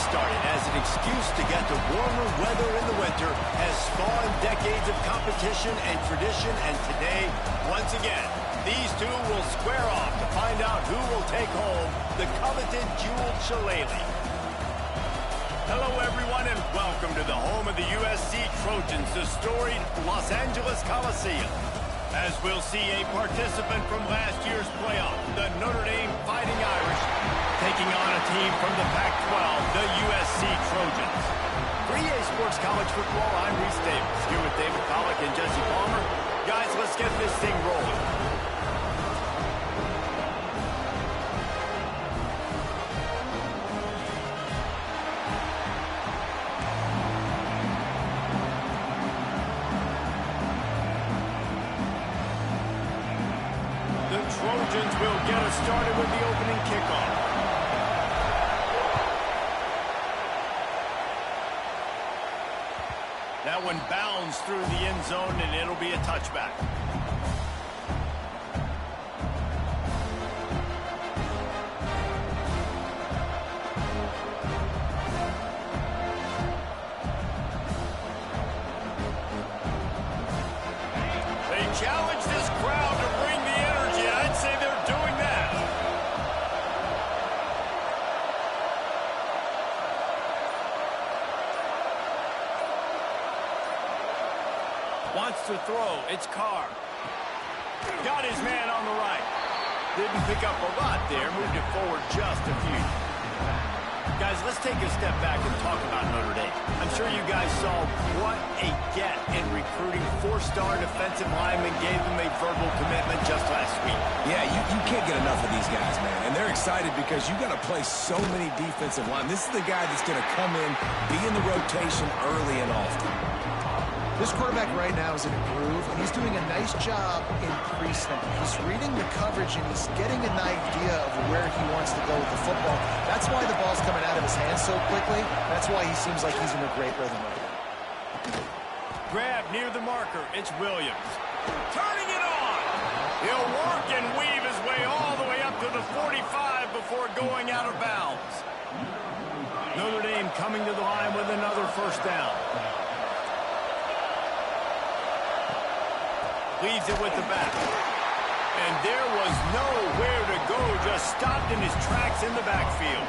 started as an excuse to get to warmer weather in the winter has spawned decades of competition and tradition, and today, once again, these two will square off to find out who will take home the coveted jeweled shillelagh. Hello, everyone, and welcome to the home of the USC Trojans, the storied Los Angeles Coliseum. As we'll see a participant from last year's playoff, the Notre Dame Fighting Irish, taking on a team from the Pac-12, the USC Trojans. For EA Sports College Football, I'm Reese Davis, here with David Pollack and Jesse Palmer. Guys, let's get this thing rolling. Trojans will get us started with the opening kickoff. That one bounds through the end zone, and it'll be a touchback. They challenge this crowd to bring the energy. I'd say they're doing that. Wants to throw. It's Carr. Got his man on the right. Didn't pick up a lot there. Moved it forward just a few. Guys, let's take a step back and talk about Notre Dame. I'm sure you guys saw what a get in recruiting. Four-star defensive linemen gave them a verbal commitment just last week. Yeah, you can't get enough of these guys, man. And they're excited because you got to play so many defensive linemen. This is the guy that's going to come in, be in the rotation early and often. This quarterback right now is in a groove, and he's doing a nice job in pre-snap. He's reading the coverage, and he's getting an idea of where he wants to go with the football. That's why the ball's coming out of his hands so quickly. That's why he seems like he's in a great rhythm right now. Grab near the marker. It's Williams. Turning it on. He'll work and weave his way all the way up to the 45 before going out of bounds. Notre Dame coming to the line with another first down. Leaves it with the back. And there was nowhere to go, just stopped in his tracks in the backfield.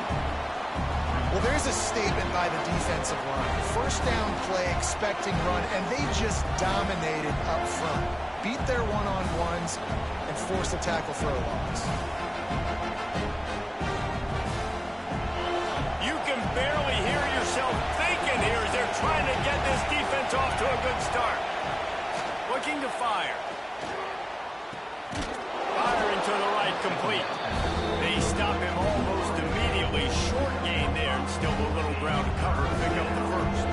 Well, there's a statement by the defensive line. First down play, expecting run, and they just dominated up front. Beat their one-on-ones and forced a tackle for a loss. You can barely hear yourself thinking here as they're trying to get this defense off to a good start. Looking to fire. Firing to the right, complete. They stop him almost immediately. Short gain there, and still a little ground to cover to pick up the first.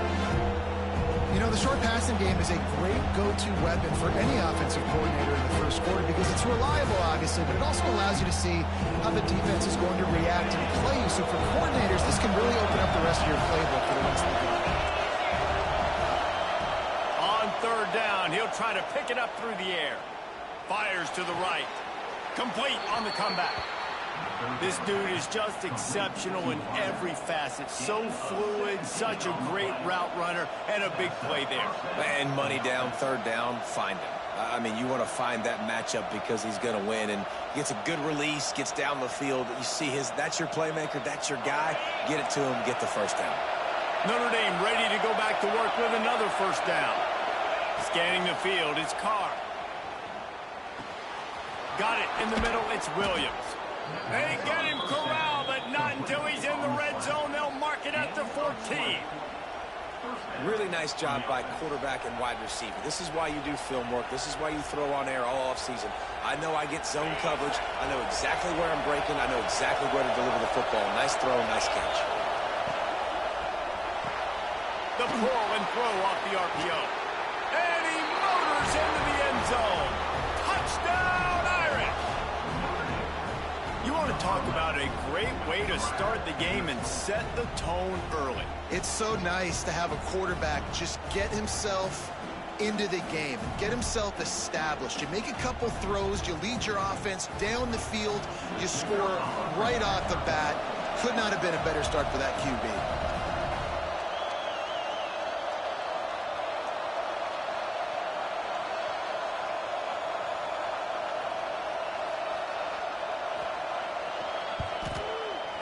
You know, the short passing game is a great go-to weapon for any offensive coordinator in the first quarter because it's reliable, obviously, but it also allows you to see how the defense is going to react and play you. So for coordinators, this can really open up the rest of your playbook for the rest of the game. Third down, he'll try to pick it up through the air. Fires to the right. Complete on the comeback. This dude is just exceptional in every facet. So fluid, such a great route runner, and a big play there. And money down, third down, find him. I mean, you want to find that matchup because he's going to win and gets a good release, gets down the field. You see that's your playmaker, that's your guy. Get it to him, get the first down. Notre Dame ready to go back to work with another first down. Scanning the field, it's Carr. Got it in the middle, it's Williams. They get him corralled, but not until he's in the red zone. They'll mark it at the 14. Really nice job by quarterback and wide receiver. This is why you do film work. This is why you throw on air all offseason. I know I get zone coverage. I know exactly where I'm breaking. I know exactly where to deliver the football. Nice throw, nice catch. The pull and throw off the RPO. And he motors into the end zone. Touchdown, Irish! You want to talk about a great way to start the game and set the tone early. It's so nice to have a quarterback just get himself into the game, get himself established. You make a couple throws, you lead your offense down the field, you score right off the bat. Could not have been a better start for that QB.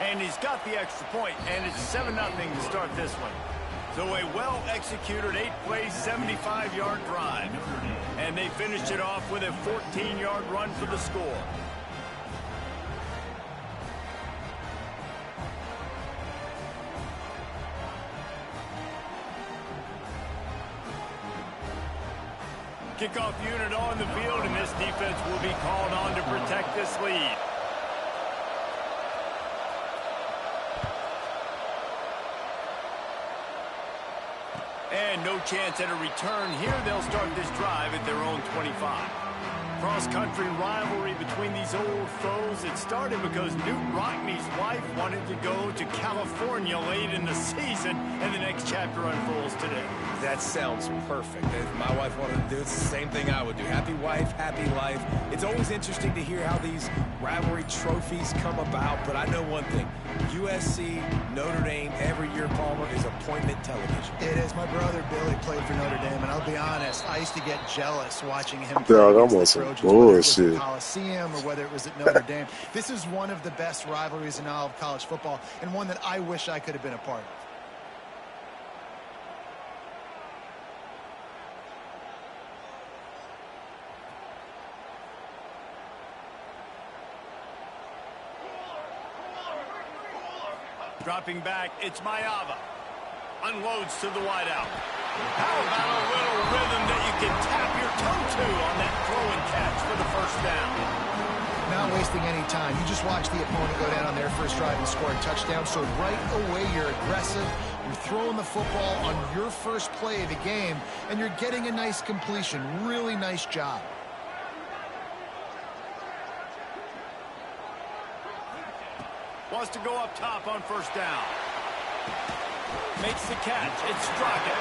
And he's got the extra point, and it's 7-0 to start this one. So a well-executed 8-play, 75-yard drive. And they finished it off with a 14-yard run for the score. Kickoff unit on the field, and this defense will be called on to protect this lead. And no chance at a return here. They'll start this drive at their own 25. Cross-country rivalry between these old foes. It started because Newt Rockne's wife wanted to go to California late in the season, and the next chapter unfolds today. That sounds perfect. If my wife wanted to do it, it's the same thing I would do. Happy wife, happy life. It's always interesting to hear how these rivalry trophies come about, but I know one thing. USC, Notre Dame, every year, Palmer, is appointment television. It is. My brother Billy played for Notre Dame, and I'll be honest, I used to get jealous watching him play against the Trojans, whether it was at the Coliseum or whether it was at Notre Dame. This is one of the best rivalries in all of college football, and one that I wish I could have been a part of. Dropping back, it's Mayava. Unloads to the wideout. How about a little rhythm that you can tap your toe to on that throw and catch for the first down? Not wasting any time. You just watch the opponent go down on their first drive and score a touchdown. So right away, you're aggressive. You're throwing the football on your first play of the game, and you're getting a nice completion. Really nice job. Wants to go up top on first down. Makes the catch. It's Straka.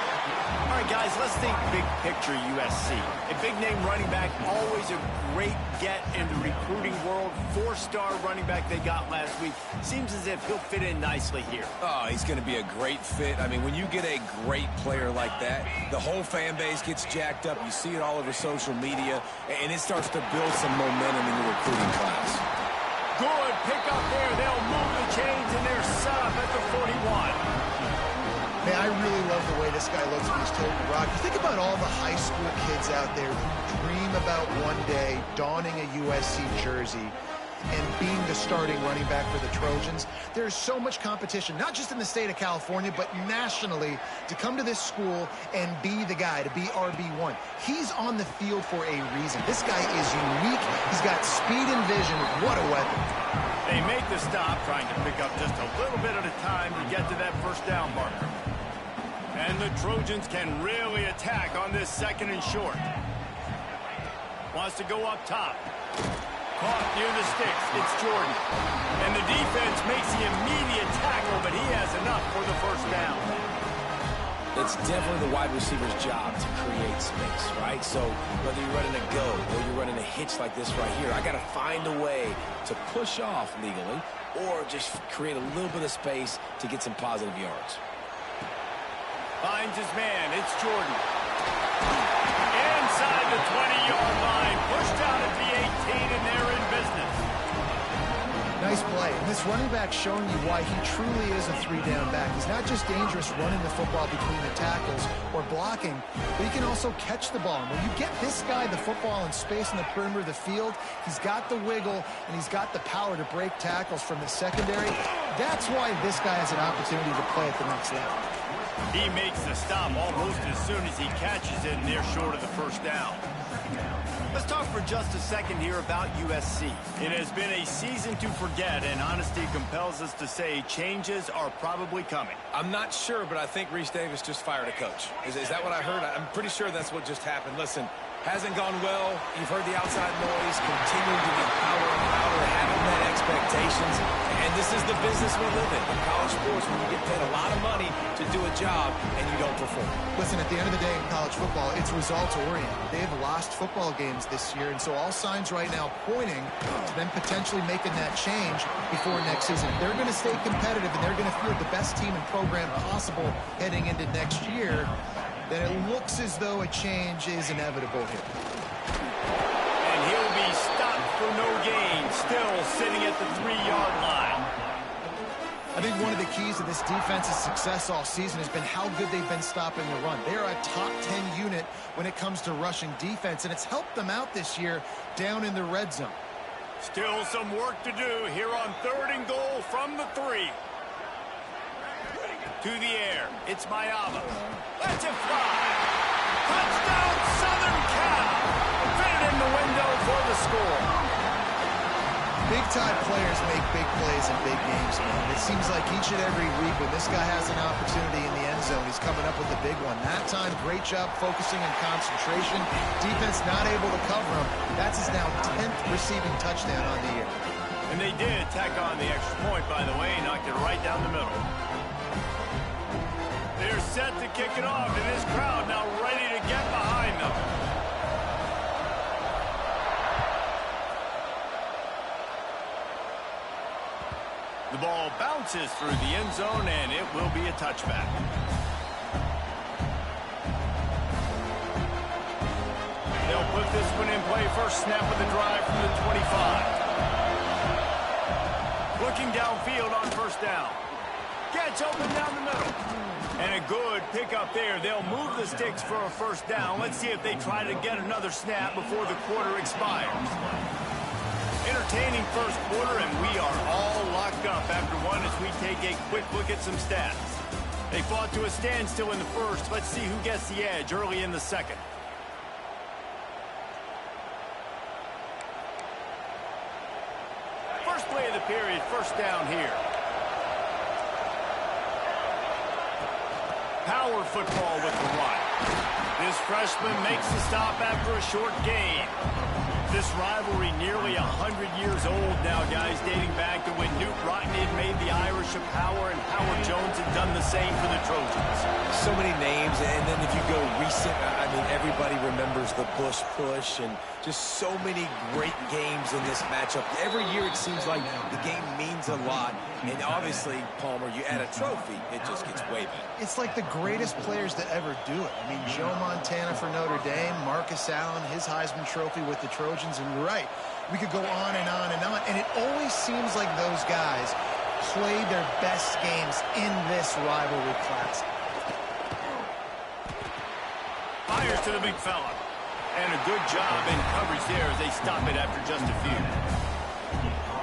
All right, guys, let's think big picture USC. A big-name running back, always a great get in the recruiting world. 4-star running back they got last week. Seems as if he'll fit in nicely here. Oh, he's going to be a great fit. I mean, when you get a great player like that, the whole fan base gets jacked up. You see it all over social media, and it starts to build some momentum in the recruiting class. Good pickup there. They'll move the chains, and they're set up at the 41. Man, I really love the way this guy looks when he's toting the rock. You think about all the high school kids out there who dream about one day donning a USC jersey and being the starting running back for the Trojans. There's so much competition, not just in the state of California, but nationally, to come to this school and be the guy, to be RB1. He's on the field for a reason. This guy is unique. He's got speed and vision. What a weapon. They make the stop, trying to pick up just a little bit at a time to get to that first down marker. And the Trojans can really attack on this second and short. Wants to go up top. Caught near the sticks. It's Jordan. And the defense makes the immediate tackle, but he has enough for the first down. It's definitely the wide receiver's job to create space, right? So whether you're running a go or you're running a hitch like this right here, I got to find a way to push off legally or just create a little bit of space to get some positive yards. Finds his man. It's Jordan. Inside the 20-yard line. Pushed out at the 18, and they're in business. Nice play. And this running back showing you why he truly is a three-down back. He's not just dangerous running the football between the tackles or blocking, but he can also catch the ball. And when you get this guy the football in space in the perimeter of the field, he's got the wiggle and he's got the power to break tackles from the secondary. That's why this guy has an opportunity to play at the next level. He makes the stop almost as soon as he catches it, and they're short of the first down. Let's talk for just a second here about USC. It has been a season to forget, and honesty compels us to say changes are probably coming. I'm not sure, but I think Reese Davis just fired a coach. Is that what I heard? I'm pretty sure that's what just happened. Listen, hasn't gone well. You've heard the outside noise. Continuing to get louder and louder, haven't met expectations. And this is the business we live in college sports, when you get paid a lot of money to do a job and you don't perform. Listen, at the end of the day in college football, it's results-oriented. They've lost football games this year, and so all signs right now pointing to them potentially making that change before next season. They're going to stay competitive, and they're going to field the best team and program possible heading into next year. Then it looks as though a change is inevitable here. And he'll be stopped for no gain, still sitting at the 3-yard line. I think one of the keys to this defense's success all season has been how good they've been stopping the run. They're a top 10 unit when it comes to rushing defense, and it's helped them out this year down in the red zone. Still some work to do here on 3rd and goal from the 3. To the air, it's Mayava. Let's it fly. Touchdown, Southern Cal. Fit it in the window for the score. Big-time players make big plays in big games, man. It seems like each and every week when this guy has an opportunity in the end zone, he's coming up with a big one. That time, great job focusing on concentration. Defense not able to cover him. That's his now 10th receiving touchdown on the year. And they did tack on the extra point, by the way, knocked it right down the middle. They're set to kick it off, and this crowd now ready to get behind them. The ball bounces through the end zone, and it will be a touchback. They'll put this one in play. First snap of the drive from the 25. Looking downfield on first down. Gets open down the middle. And a good pickup there. They'll move the sticks for a first down. Let's see if they try to get another snap before the quarter expires. Entertaining first quarter, and we are all locked up after one as we take a quick look at some stats. They fought to a standstill in the first. Let's see who gets the edge early in the second. First play of the period, first down here. Power football with the run. This freshman makes the stop after a short gain. This rivalry nearly 100 years old now, guys, dating back to when Newt Rockne had made the Irish a power and Howard Jones had done the same for the Trojans. So many names, and then if you go recent, I mean, everybody remembers the Bush push and just so many great games in this matchup. Every year it seems like the game means a lot, and obviously, Palmer, you add a trophy, it just gets way better. It's like the greatest players to ever do it. I mean, Joe Montana for Notre Dame, Marcus Allen, his Heisman Trophy with the Trojans, and you're right, we could go on and on and on, and it always seems like those guys play their best games in this rivalry class. Fires to the big fella. And a good job in coverage there as they stop it after just a few.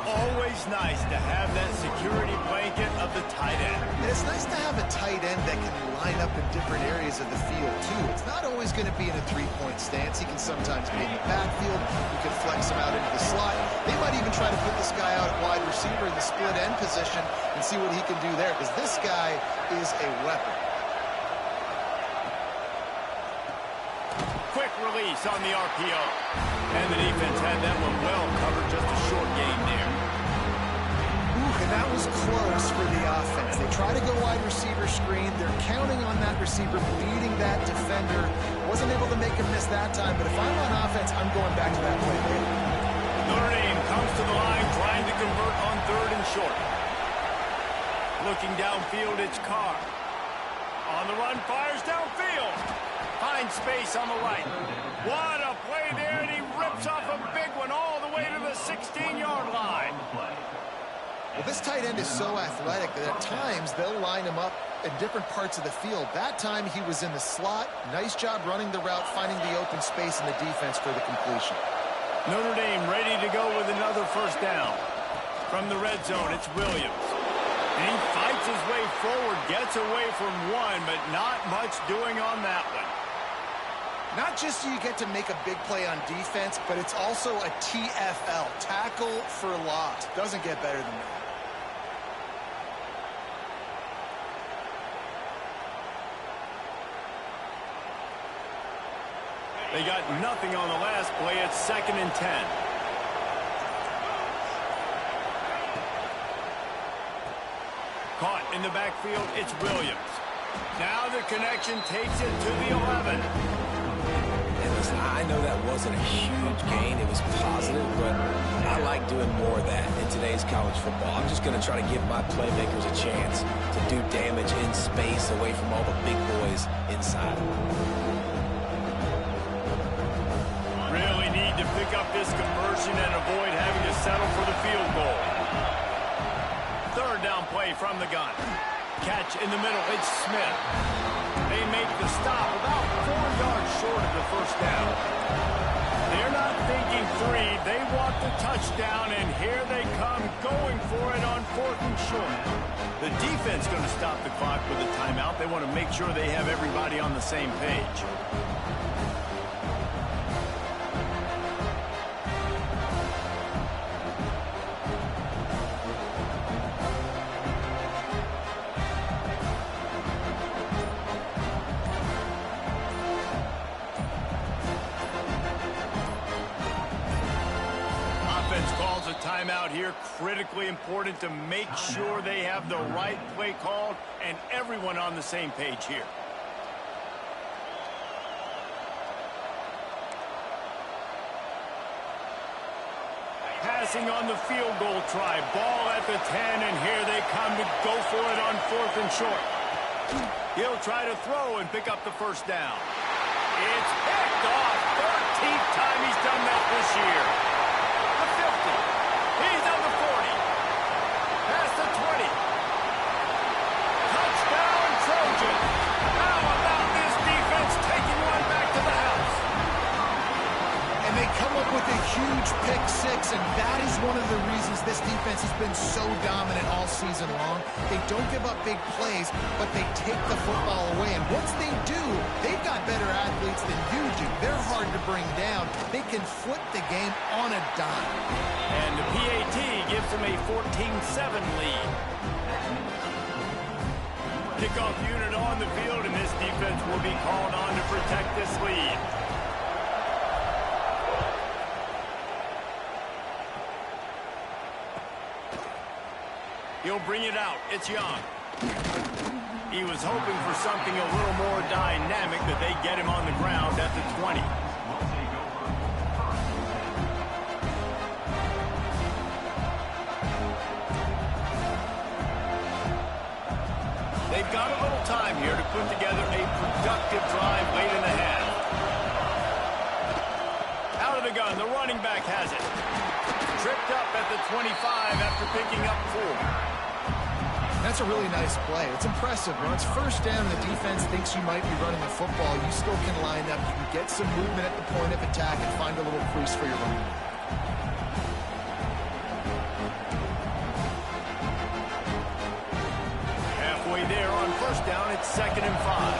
Always nice to have that security blanket of the tight end. And it's nice to have a tight end that can line up in different areas of the field, too. It's not always going to be in a three-point stance. He can sometimes be in the backfield. You can flex him out into the slot. They might even try to put this guy out at wide receiver in the split end position and see what he can do there, because this guy is a weapon. Quick release on the RPO. And the defense had that one well covered, just a short gain there. And that was close for the offense. They try to go wide receiver screen. They're counting on that receiver bleeding that defender. Wasn't able to make him miss that time, but if I'm on offense, I'm going back to that play later. Notre Dame comes to the line trying to convert on 3rd and short. Looking downfield, it's Carr. On the run, fires downfield. Finds space on the right. What a play there, and he rips off a big one all the way to the 16-yard line. Well, this tight end is so athletic that at times they'll line him up in different parts of the field. That time he was in the slot. Nice job running the route, finding the open space in the defense for the completion. Notre Dame ready to go with another first down. From the red zone, it's Williams. And he fights his way forward, gets away from one, but not much doing on that one. Not just do you get to make a big play on defense, but it's also a TFL, tackle for loss. Doesn't get better than that. They got nothing on the last play. It's 2nd and 10. Caught in the backfield, it's Williams. Now the connection takes it to the 11. And listen, I know that wasn't a huge gain. It was positive, but I like doing more of that in today's college football. I'm just going to try to give my playmakers a chance to do damage in space away from all the big boys inside. Really need to pick up this conversion and avoid having to settle for the field goal. third down play from the gun. Catch in the middle. It's Smith. They make the stop about 4 yards short of the first down. They're not thinking three. They want the touchdown, and here they come going for it on 4th and short. The defense going to stop the clock with a timeout. They want to make sure they have everybody on the same page. Calls a timeout here. Critically important to make sure they have the right play called and everyone on the same page here. Passing on the field goal try. Ball at the 10, and here they come to go for it on 4th and short. He'll try to throw and pick up the first down. It's picked off. 13th time he's done that this year. He's on the 40. Past the 20. Touchdown, Trojan. How about this defense taking one back to the house? And they come up with a huge pick six, and that is one of the reasons this defense has been so dominant all season long. They don't give up big plays, but they take the football away. And once they do, they've got better athletes than you do. They're hard to bring down. They can flip the game on a dime. And the PAT gives them a 14-7 lead. Kickoff unit on the field, and this defense will be called on to protect this lead. He'll bring it out. It's Young. He was hoping for something a little more dynamic, that they get him on the ground at the 20. They've got a little time here to put together a productive drive late in the half. Out of the gun, the running back has it. Tripped up at the 25 after picking up 4. That's a really nice play. It's impressive. When it's first down and the defense thinks you might be running the football, you still can line up. You can get some movement at the point of attack and find a little crease for your running back. Halfway there on first down, it's 2nd and 5.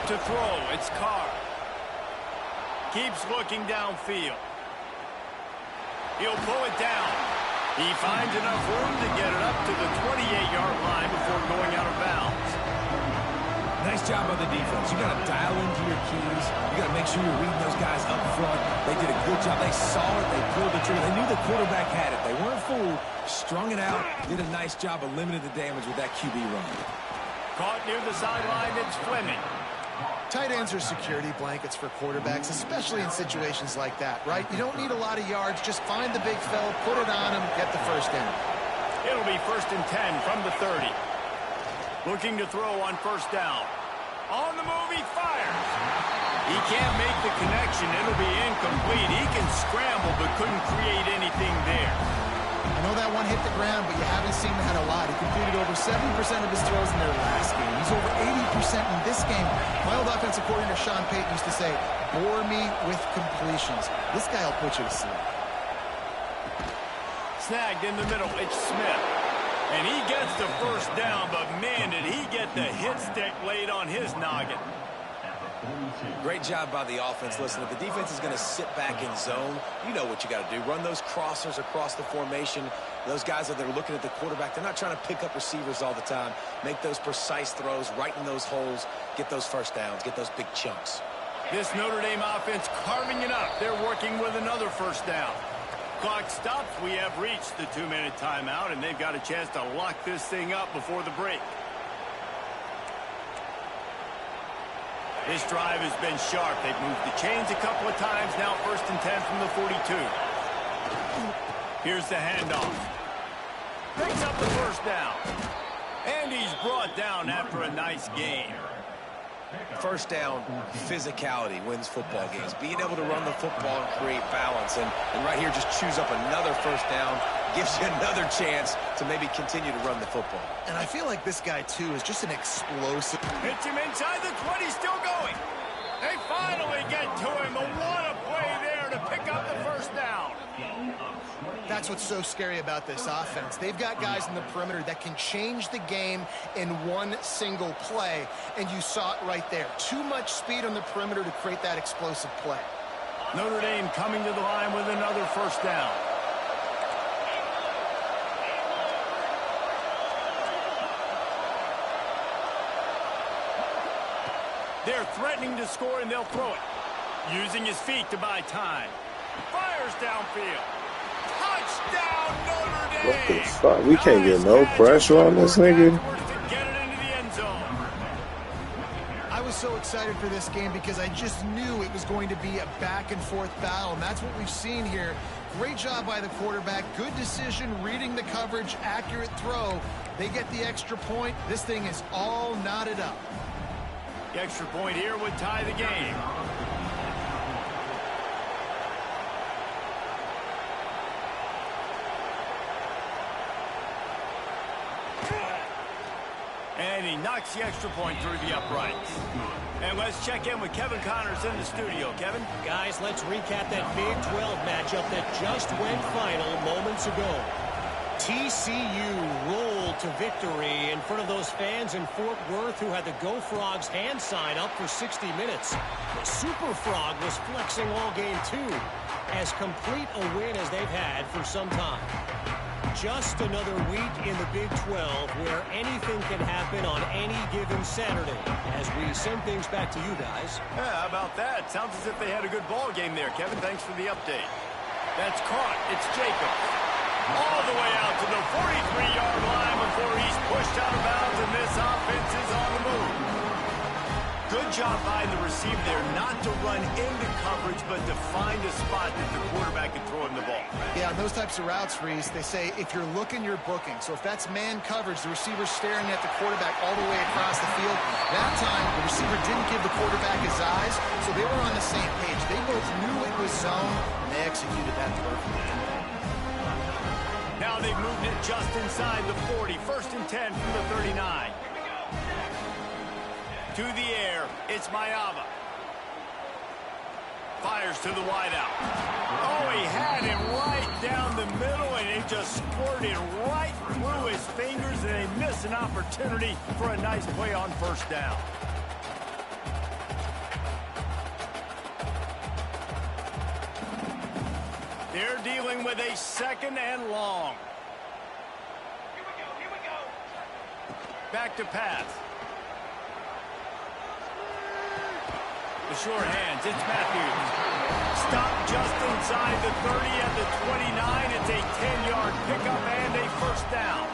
To throw, it's Carr. Keeps looking downfield. He'll pull it down. He finds enough room to get it up to the 28-yard line before going out of bounds. Nice job by the defense. You got to dial into your keys. You got to make sure you're reading those guys up front. They did a good job. They saw it. They pulled the trigger. They knew the quarterback had it. They weren't fooled. Strung it out. Did a nice job of limiting the damage with that QB run. Caught near the sideline. It's Fleming. Tight ends are security blankets for quarterbacks, especially in situations like that, right? You don't need a lot of yards. Just find the big fella, put it on him, get the first down. It'll be 1st and 10 from the 30. Looking to throw on first down. On the move, he fires. He can't make the connection. It'll be incomplete. He can scramble, but couldn't create anything there. I know that one hit the ground, but you haven't seen that a lot. He completed over 70% of his throws in their last game. He's over 80% in this game. My old offensive coordinator, Sean Payton, used to say, bore me with completions. This guy will put you to sleep. Snagged in the middle, it's Smith. And he gets the first down, but man, did he get the hit stick laid on his noggin. Great job by the offense. Listen, if the defense is going to sit back in zone, you know what you got to do. Run those crossers across the formation. Those guys that are looking at the quarterback, they're not trying to pick up receivers all the time. Make those precise throws, right in those holes, get those first downs, get those big chunks. This Notre Dame offense carving it up. They're working with another first down. Clock stops. We have reached the 2-minute timeout, and they've got a chance to lock this thing up before the break. This drive has been sharp. They've moved the chains a couple of times. Now 1st and 10 from the 42. Here's the handoff. Picks up the first down. And he's brought down after a nice game. First down, physicality wins football games. Being able to run the football and create balance. And right here, just choose up another first down, gives you another chance to maybe continue to run the football. And I feel like this guy, too, is just an explosive. Hits him inside the 20, still going. They finally get to him. What a play there to pick up the first down. That's what's so scary about this offense. They've got guys in the perimeter that can change the game in one single play, and you saw it right there. Too much speed on the perimeter to create that explosive play. Notre Dame coming to the line with another first down. They're threatening to score, and they'll throw it. Using his feet to buy time. Fires downfield. Touchdown, Notre Dame! What the fuck? We can't get no pressure on this nigga. I was so excited for this game because I just knew it was going to be a back-and-forth battle, and that's what we've seen here. Great job by the quarterback. Good decision, reading the coverage, accurate throw. They get the extra point. This thing is all knotted up. The extra point here would tie the game. And he knocks the extra point through the uprights. And let's check in with Kevin Connors in the studio. Kevin? Guys, let's recap that Big 12 matchup that just went final moments ago. TCU rolled to victory in front of those fans in Fort Worth who had the Go Frogs hand sign up for 60 minutes. Super Frog was flexing all game too. As complete a win as they've had for some time. Just another week in the Big 12 where anything can happen on any given Saturday. As we send things back to you guys. Yeah, how about that? Sounds as if they had a good ball game there, Kevin. Thanks for the update. That's caught. It's Jacobs. All the way out to the 43-yard line before he's pushed out of bounds, and this offense is on the move. Good job by the receiver there, not to run into coverage, but to find a spot that the quarterback can throw him the ball. Yeah, on those types of routes, Reese, they say if you're looking, you're booking. So if that's man coverage, the receiver's staring at the quarterback all the way across the field. That time, the receiver didn't give the quarterback his eyes, so they were on the same page. They both knew it was zone, and they executed that perfectly. Now they've moved it just inside the 40. 1st and 10 from the 39. To the air, it's Mayava. Fires to the wideout. Oh, he had him right down the middle, and it just squirted right through his fingers, and they miss an opportunity for a nice play on first down. They're dealing with a 2nd and long. Here we go. Back to pass. The short hands, it's Matthews. Stopped just inside the 30 at the 29. It's a 10-yard pickup and a first down.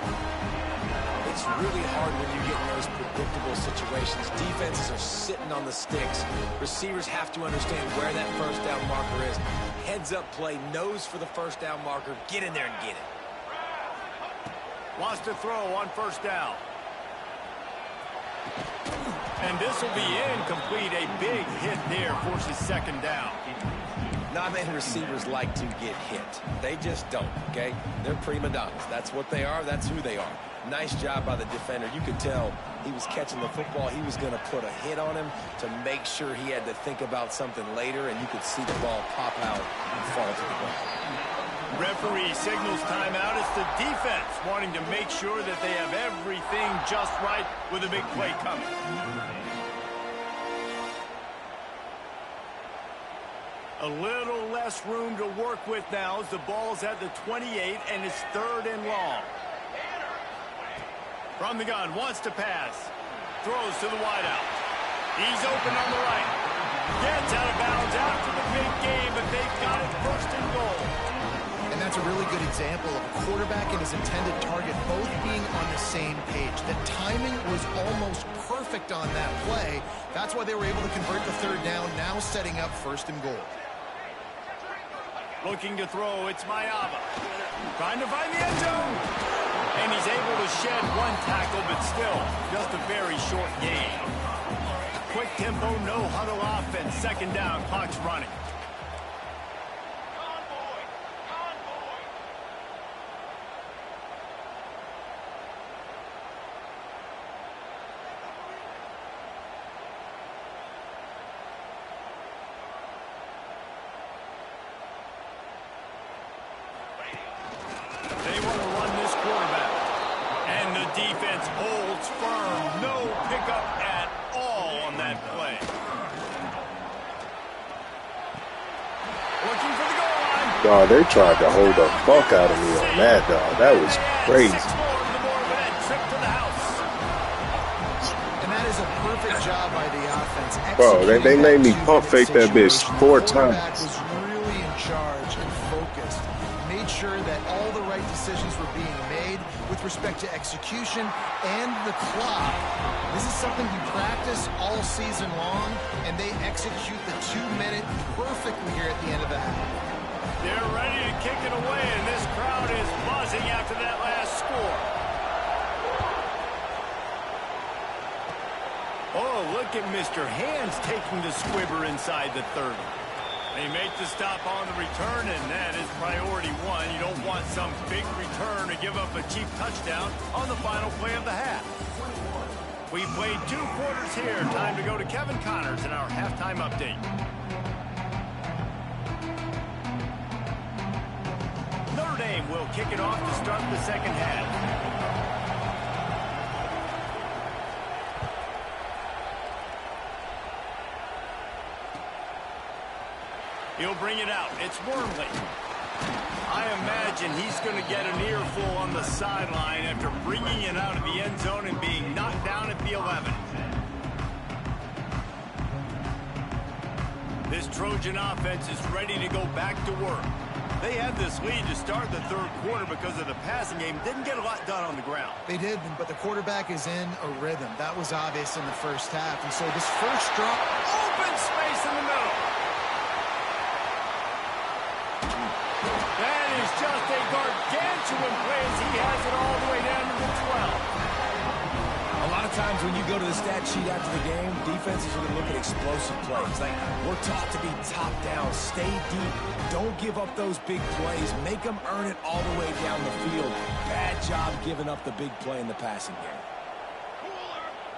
It's really hard when you get in those predictable situations. Defenses are sitting on the sticks. Receivers have to understand where that first down marker is. Heads up play, nose for the first down marker. Get in there and get it. Wants to throw on first down. And this will be incomplete. A big hit there forces 2nd down. Not many receivers like to get hit. They just don't, okay? They're prima donnas. That's what they are. That's who they are. Nice job by the defender. You could tell he was catching the football. He was going to put a hit on him to make sure he had to think about something later, and you could see the ball pop out and fall to the ground. Referee signals timeout. It's the defense wanting to make sure that they have everything just right with a big play coming. A little less room to work with now as the ball's at the 28 and it's 3rd and long. From the gun, wants to pass. Throws to the wideout. He's open on the right. Gets out of bounds after the big game, but they've got it 1st and goal. And that's a really good example of a quarterback and his intended target both being on the same page. The timing was almost perfect on that play. That's why they were able to convert the 3rd down, now setting up 1st and goal. Looking to throw, it's Mayava. Trying to find the end zone. And he's able to shed one tackle, but still, just a very short gain. quick tempo, no huddle offense. Second down, clock's running. They want to run this quarterback. And the defense holds firm. No pickup at all on that play. Looking for the goal line. Dog, they tried to hold the fuck out of me on that, dog. That was crazy. And that is a perfect job by the offense. Bro, they made me pump fake that bitch 4 times. Was really in charge and focused. Made sure that all the right decisions were being made with respect to execution and the clock. This is something you practice all season long, and they execute the 2-minute perfectly here at the end of the half. They're ready to kick it away, and this crowd is buzzing after that last score. Oh, look at Mr. Hands taking the squibber inside the 30. They make the stop on the return, and that is priority one. You don't want some big return to give up a cheap touchdown on the final play of the half. We played 2 quarters here. Time to go to Kevin Connors in our halftime update. Notre Dame will kick it off to start the second half. He'll bring it out. It's Wormley. I imagine he's going to get an earful on the sideline after bringing it out of the end zone and being knocked down at the 11. This Trojan offense is ready to go back to work. They had this lead to start the third quarter because of the passing game. Didn't get a lot done on the ground. They did, but the quarterback is in a rhythm. That was obvious in the first half. And so this first drop, open space in the middle. That is just a gargantuan play as he has it all the way down to the 12. A lot of times when you go to the stat sheet after the game, defenses are going to look at explosive plays. Like, we're taught to be top down, stay deep, don't give up those big plays, make them earn it all the way down the field. Bad job giving up the big play in the passing game.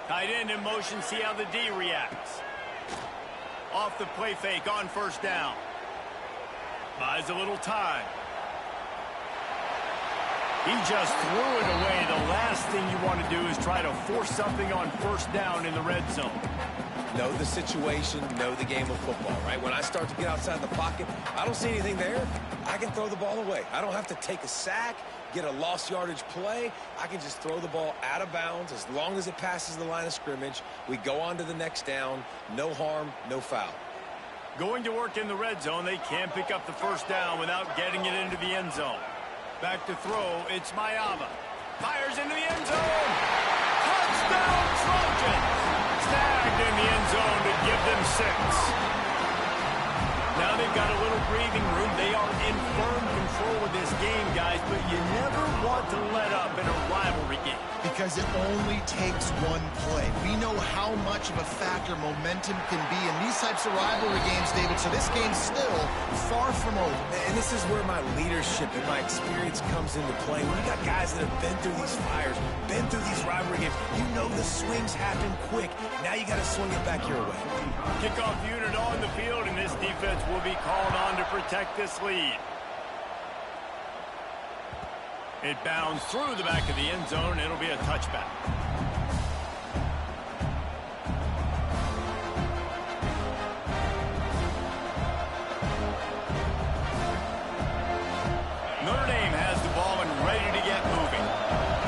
Tight end in motion, see how the D reacts. Off the play fake on first down. Buys a little time. He just threw it away. The last thing you want to do is try to force something on first down in the red zone. Know the situation, know the game of football, right? When I start to get outside the pocket, I don't see anything there. I can throw the ball away. I don't have to take a sack, get a lost yardage play. I can just throw the ball out of bounds as long as it passes the line of scrimmage. We go on to the next down. No harm, no foul. Going to work in the red zone, they can't pick up the first down without getting it into the end zone. Back to throw, it's Mayava. Fires into the end zone. Touchdown, Trojans! Snagged in the end zone to give them 6. Now they've got a little breathing room. They are in firm control of this game, guys, but you never want to let up in a rivalry game. Because it only takes one play. We know how much of a factor momentum can be in these types of rivalry games, David, so this game's still far from over. And this is where my leadership and my experience comes into play. When you got guys that have been through these fires, been through these rivalry games, you know the swings happen quick. Now you got to swing it back your way. Kickoff unit on the field, and this defense will be called on to protect this lead. It bounds through the back of the end zone. It'll be a touchback. Notre Dame has the ball and ready to get moving.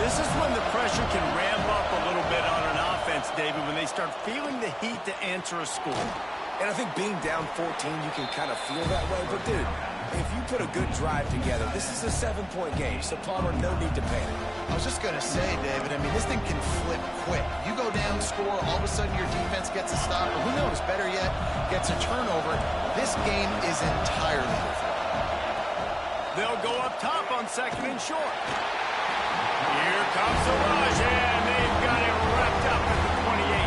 This is when the pressure can ramp up a little bit on an offense, David, when they start feeling the heat to answer a score. And I think being down 14, you can kind of feel that way. But, dude, if you put a good drive together, this is a 7-point game. So, Palmer, no need to panic. I was just going to say, David, I mean, this thing can flip quick. You go down, score, all of a sudden your defense gets a stop, or who knows, better yet, gets a turnover. This game is entirely over. They'll go up top on second and short. Here comes the rush, and they've got it wrapped up at the 28.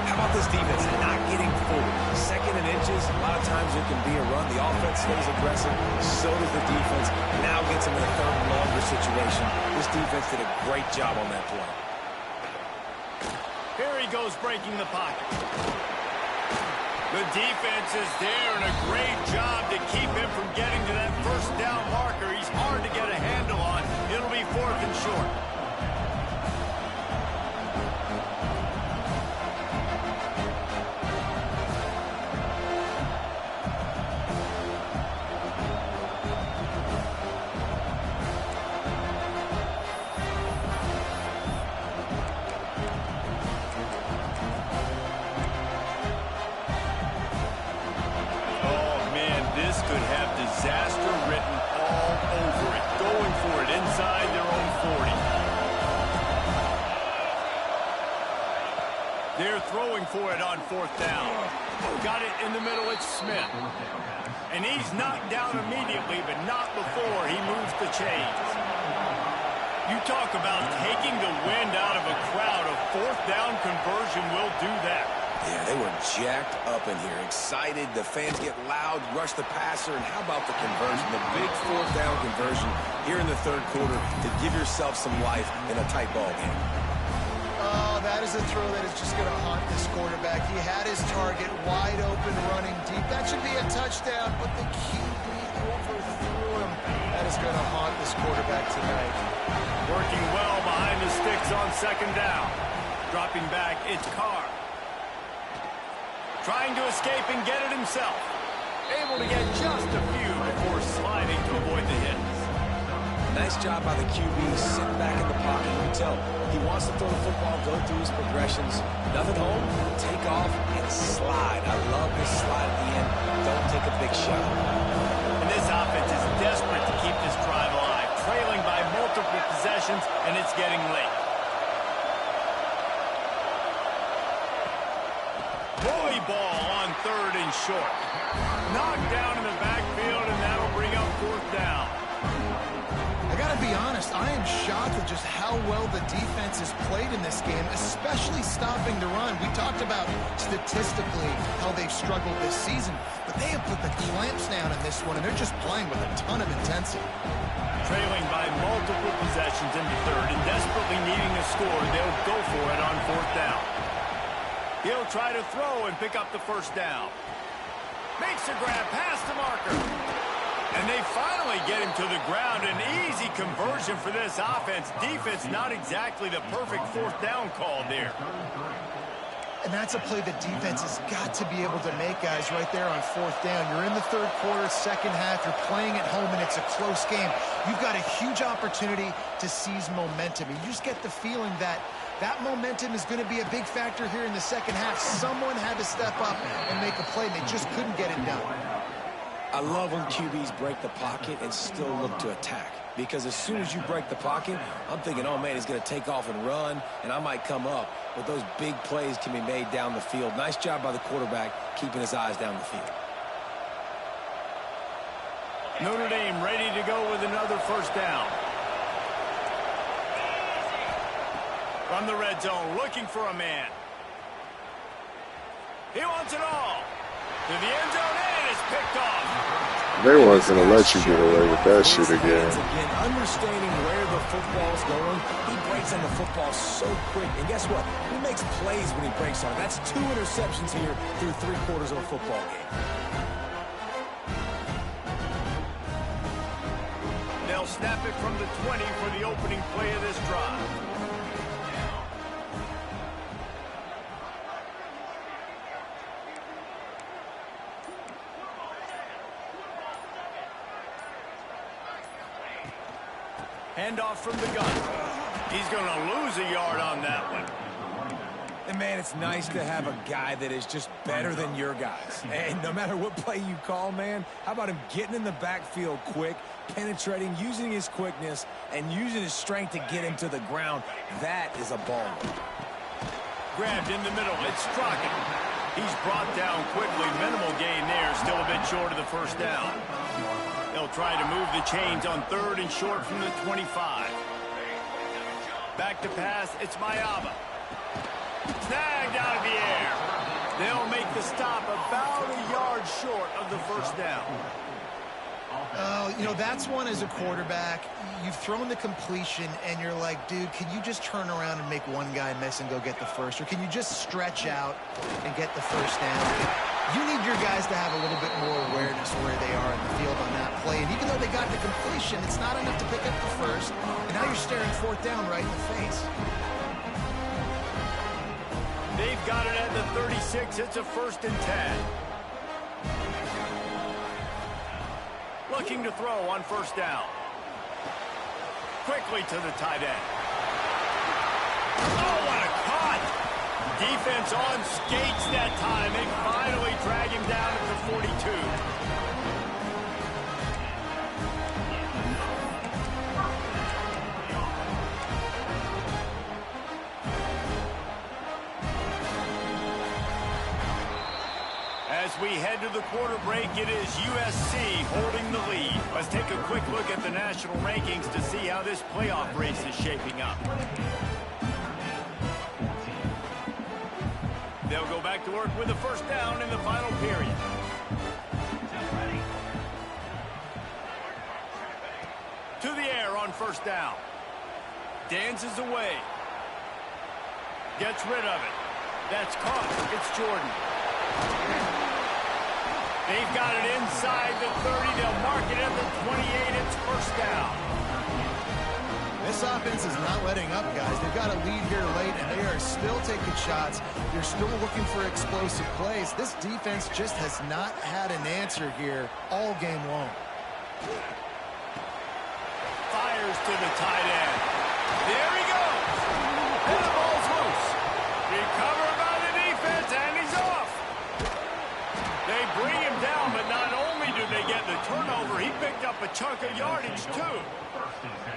How how about this defense not getting forward? Second and inches, a lot of times it can be a run. The offense stays aggressive, so does the defense. Now gets them in a third and longer situation. This defense did a great job on that play. Here he goes breaking the pocket. The defense is there, and a great job to keep him from getting to that first down marker. He's hard to get a handle on. It'll be 4th and short. Disaster written all over it. Going for it inside their own 40. They're throwing for it on 4th down. Got it in the middle. It's Smith. And he's knocked down immediately, but not before he moves the chains. You talk about taking the wind out of a crowd. A 4th down conversion will do that. Yeah, they were jacked up in here, excited. The fans get loud, rush the passer, and how about the conversion, the big 4th down conversion here in the third quarter to give yourself some life in a tight ball game. Oh, that is a throw that is just going to haunt this quarterback. He had his target wide open, running deep. That should be a touchdown, but the QB overthrew him. That is going to haunt this quarterback tonight. Working well behind the sticks on 2nd down. Dropping back, it's Carr. Trying to escape and get it himself. Able to get just a few before sliding to avoid the hits. Nice job by the QB, sitting back in the pocket. You can tell he wants to throw the football, go through his progressions. Nothing home, take off, and slide. I love this slide at the end. Don't take a big shot. And this offense is desperate to keep this drive alive. Trailing by multiple possessions, and it's getting late. Bully ball on 3rd and short. Knocked down in the backfield, and that'll bring up 4th down. I got to be honest, I am shocked at just how well the defense has played in this game, especially stopping the run. We talked about statistically how they've struggled this season, but they have put the clamps down in this one, and they're just playing with a ton of intensity. Trailing by multiple possessions into 3rd and desperately needing a score, they'll go for it on 4th down. He'll try to throw and pick up the 1st down. Makes a grab past the marker. And they finally get him to the ground. An easy conversion for this offense. Defense not exactly the perfect 4th down call there. And that's a play the defense has got to be able to make, guys, right there on 4th down. You're in the third quarter, second half. You're playing at home, and it's a close game. You've got a huge opportunity to seize momentum. And you just get the feeling that that momentum is going to be a big factor here in the second half. Someone had to step up and make a play, and they just couldn't get it done. I love when QBs break the pocket and still look to attack. Because as soon as you break the pocket, I'm thinking, oh, man, he's going to take off and run, and I might come up. But those big plays can be made down the field. Nice job by the quarterback keeping his eyes down the field. Notre Dame ready to go with another 1st down. From the red zone, looking for a man. He wants it all. To the end zone, and it's picked off. They wasn't going to let you get away with that shit again. Understanding where the football's going, he breaks on the football so quick. And guess what? He makes plays when he breaks on it. That's 2 interceptions here through 3 quarters of a football game. They'll snap it from the 20 for the opening play of this drive. Handoff from the gun. He's going to lose a yard on that one. And, man, it's nice to have a guy that is just better than your guys. And no matter what play you call, man, how about him getting in the backfield quick, penetrating, using his quickness, and using his strength to get him to the ground. That is a ball. Grabbed in the middle. It's Crockett. He's brought down quickly. Minimal gain there. Still a bit short of the 1st down. They'll try to move the chains on 3rd and short from the 25. Back to pass. It's Mayaba. Snagged out of the air. They'll make the stop about a yard short of the first down. You know, that's one as a quarterback. You've thrown the completion, and you're like, dude, can you just turn around and make one guy miss and go get the first? Or can you just stretch out and get the first down? You need your guys to have a little bit more awareness where they are in the field on that play. And even though they got the completion, it's not enough to pick up the first. And now you're staring fourth down right in the face. They've got it at the 36. It's a 1st and 10. Looking to throw on 1st down. Quickly to the tight end. Oh, what a cut! Defense on skates that time. They finally drag him down at the 42. As we head to the quarter break, it is USC holding the lead. Let's take a quick look at the national rankings to see how this playoff race is shaping up. They'll go back to work with the 1st down in the final period. To the air on 1st down. Dances away. Gets rid of it. That's caught. It's Jordan. They've got it inside the 30. They'll mark it at the 28. It's 1st down. This offense is not letting up, guys. They've got a lead here late, and they are still taking shots. They're still looking for explosive plays. This defense just has not had an answer here all game long. Fires to the tight end. There he goes. And the ball's loose. Recovered by the defense, and he's off. They bring him down, but not only do they get the turnover, he picked up a chunk of yardage, too.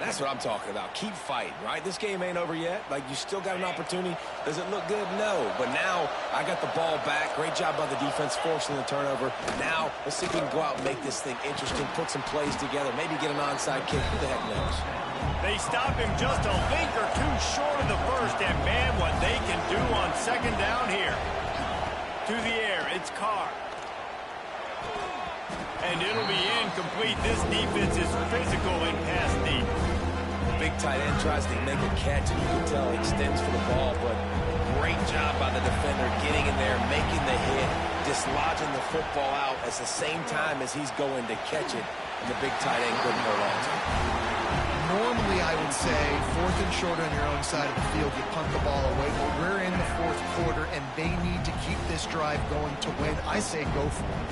That's what I'm talking about. Keep fighting, right? This game ain't over yet. Like, you still got an opportunity. Does it look good? No. But now I got the ball back. Great job by the defense forcing the turnover. Now let's see if we can go out and make this thing interesting, put some plays together, maybe get an onside kick. Who the heck knows? They stop him just a link or two short of the first, and man, what they can do on 2nd down here. To the air, it's Carr. And it'll be incomplete. This defense is physical and pass deep. Big tight end tries to make a catch, and you can tell he extends for the ball, but great job by the defender getting in there, making the hit, dislodging the football out at the same time as he's going to catch it, and the big tight end couldn't hold on to it. Normally, I would say 4th and short on your own side of the field, you punt the ball away, but we're in the 4th quarter, and they need to keep this drive going to win. I say go for it.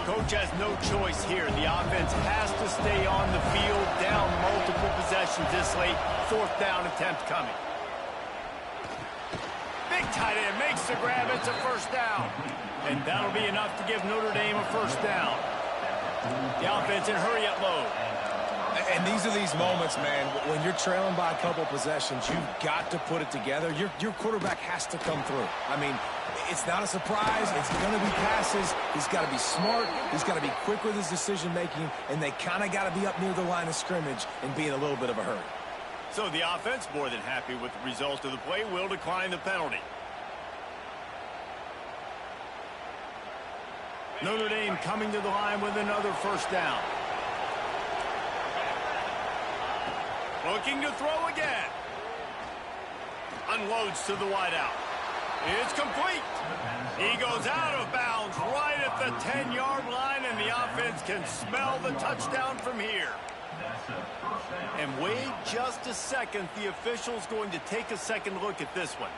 Coach has no choice here. The offense has to stay on the field, down multiple possessions this late. 4th down attempt coming. Big tight end makes the grab. It's a 1st down. And that'll be enough to give Notre Dame a 1st down. The offense in hurry-up mode. And these are these moments, man, when you're trailing by a couple possessions, you've got to put it together. Your quarterback has to come through. I mean, it's not a surprise. It's going to be passes. He's got to be smart. He's got to be quick with his decision-making, and they kind of got to be up near the line of scrimmage and be in a little bit of a hurry. So the offense, more than happy with the result of the play, will decline the penalty. Notre Dame coming to the line with another 1st down. Looking to throw again. Unloads to the wideout. It's complete. He goes out of bounds right at the 10-yard line, and the offense can smell the touchdown from here. And wait just a second. The official's going to take a second look at this one.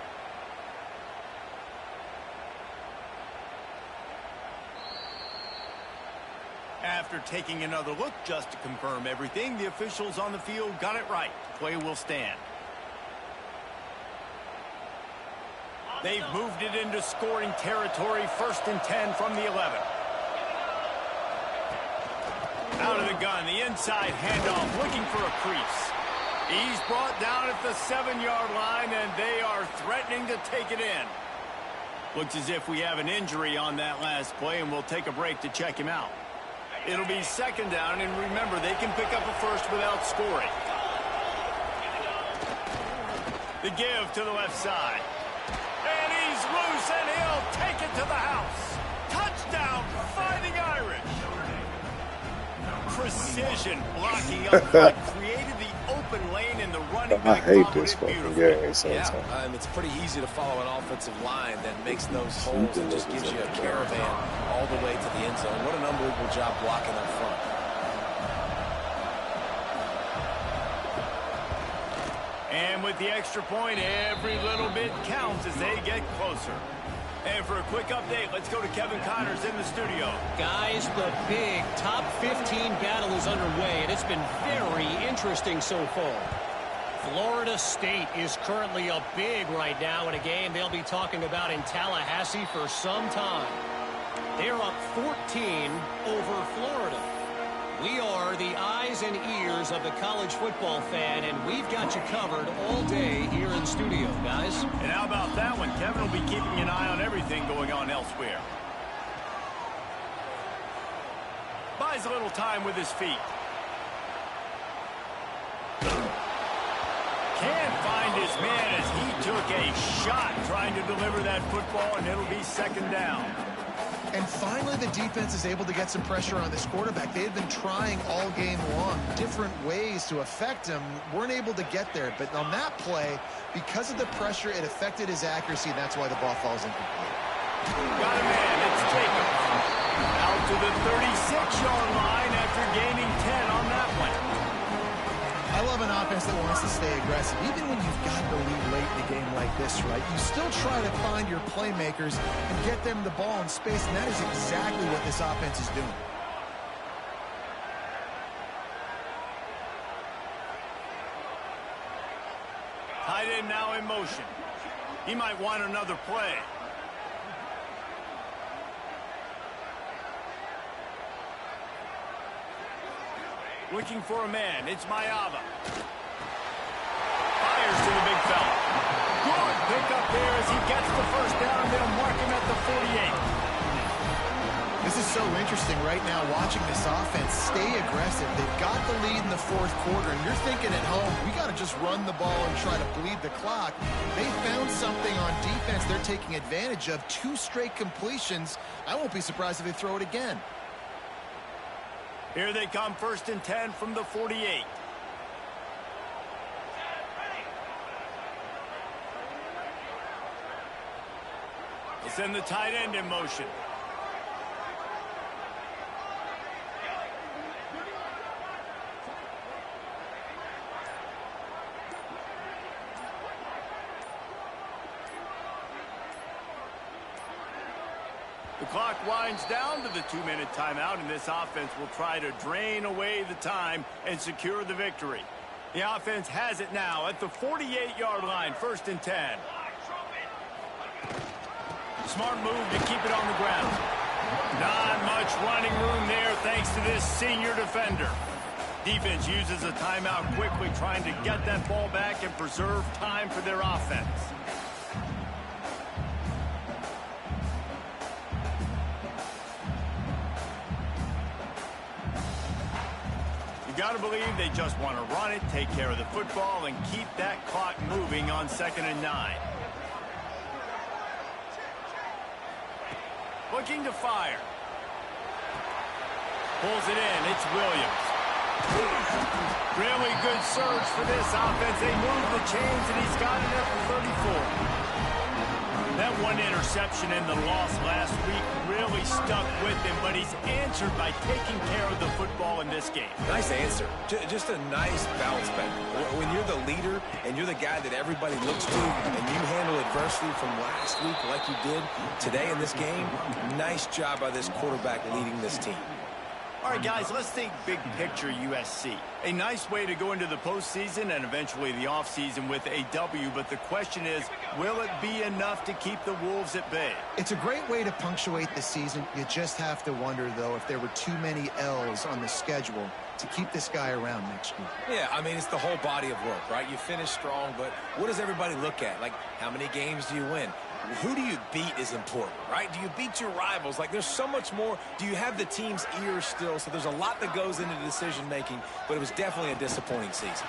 After taking another look just to confirm everything, the officials on the field got it right. Play will stand. They've moved it into scoring territory. 1st and 10 from the 11. Out of the gun, the inside handoff, looking for a crease. He's brought down at the 7-yard line, and they are threatening to take it in. Looks as if we have an injury on that last play, and we'll take a break to check him out. It'll be 2nd down, and remember, they can pick up a first without scoring. The give to the left side. And he's loose, and he'll take it to the house. Touchdown, Fighting Irish. Precision blocking up front created the open lane, and the running back I hate followed this it fucking beautifully. game sometimes. It's pretty easy to follow an offensive line that makes those holes and just gives you a caravan all the way to the end zone. What an unbelievable job blocking up front. And with the extra point, every little bit counts as they get closer. And for a quick update, let's go to Kevin Connors in the studio. Guys, the big top 15 battle is underway, and it's been very interesting so far. Florida State is currently up big right now in a game they'll be talking about in Tallahassee for some time. They're up 14 over Florida. We are the eyes and ears of the college football fan, and we've got you covered all day here in studio, guys. And how about that one? Kevin will be keeping an eye on everything going on elsewhere. Buys a little time with his feet. Can't find his man as he took a shot trying to deliver that football, and it'll be second down. And finally, the defense is able to get some pressure on this quarterback. They had been trying all game long different ways to affect him. Weren't able to get there. But on that play, because of the pressure, it affected his accuracy, and that's why the ball falls incomplete. Got a man. It's Jacobs. Out to the 36-yard line after gaining 10 on that one. I love an offense that wants to stay aggressive. Even when you've got the lead late in a game like this, right, you still try to find your playmakers and get them the ball in space, and that is exactly what this offense is doing. Tight end now in motion. He might want another play. Looking for a man. It's Mayava. Fires to the big fella. Good pickup there as he gets the first down. They'll mark him at the 48. This is so interesting right now, watching this offense stay aggressive. They've got the lead in the fourth quarter, and you're thinking at home, we got to just run the ball and try to bleed the clock. They found something on defense they're taking advantage of. 2 straight completions. I won't be surprised if they throw it again. Here they come, 1st and 10 from the 48. They send the tight end in motion. The clock winds down to the 2-minute timeout, and this offense will try to drain away the time and secure the victory. The offense has it now at the 48-yard line, 1st and 10. Smart move to keep it on the ground. Not much running room there thanks to this senior defender. Defense uses a timeout quickly, trying to get that ball back and preserve time for their offense. You got to believe they just want to run it, take care of the football, and keep that clock moving on 2nd and 9. Looking to fire. Pulls it in. It's Williams. Really good surge for this offense. They move the chains, and he's got it at the 34. That one interception in the loss last week really stuck with him, but he's answered by taking care of the football in this game. Nice answer. Just a nice bounce back. When you're the leader and you're the guy that everybody looks to and you handle adversity from last week like you did today in this game, nice job by this quarterback leading this team. All right, guys, let's think big picture USC. A nice way to go into the postseason and eventually the offseason with a W, but the question is, will it be enough to keep the Wolves at bay? It's a great way to punctuate the season. You just have to wonder, though, if there were too many L's on the schedule to keep this guy around next year. Yeah, I mean, it's the whole body of work, right? You finish strong, but what does everybody look at? Like, how many games do you win? Who do you beat is important, right? Do you beat your rivals? Like, there's so much more. Do you have the team's ears still? So there's a lot that goes into decision-making, but it was definitely a disappointing season.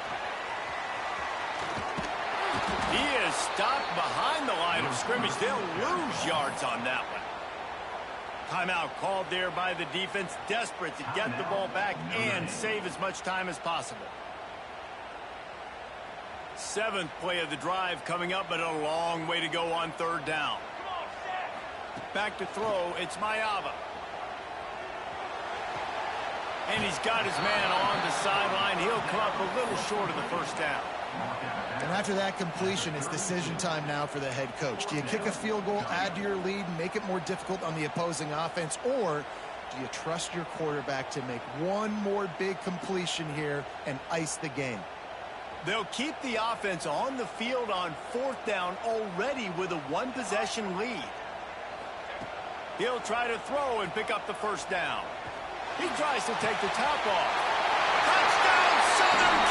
He is stopped behind the line of scrimmage. They'll lose yards on that one. Timeout called there by the defense, desperate to get the ball back and save as much time as possible. 7th play of the drive coming up, but a long way to go on 3rd down. Back to throw, it's Mayava. And he's got his man on the sideline. He'll come up a little short of the 1st down. And after that completion, it's decision time now for the head coach. Do you kick a field goal, add to your lead, and make it more difficult on the opposing offense, or do you trust your quarterback to make one more big completion here and ice the game? They'll keep the offense on the field on 4th down already with a 1-possession lead. He'll try to throw and pick up the 1st down. He tries to take the top off. Touchdown, Southern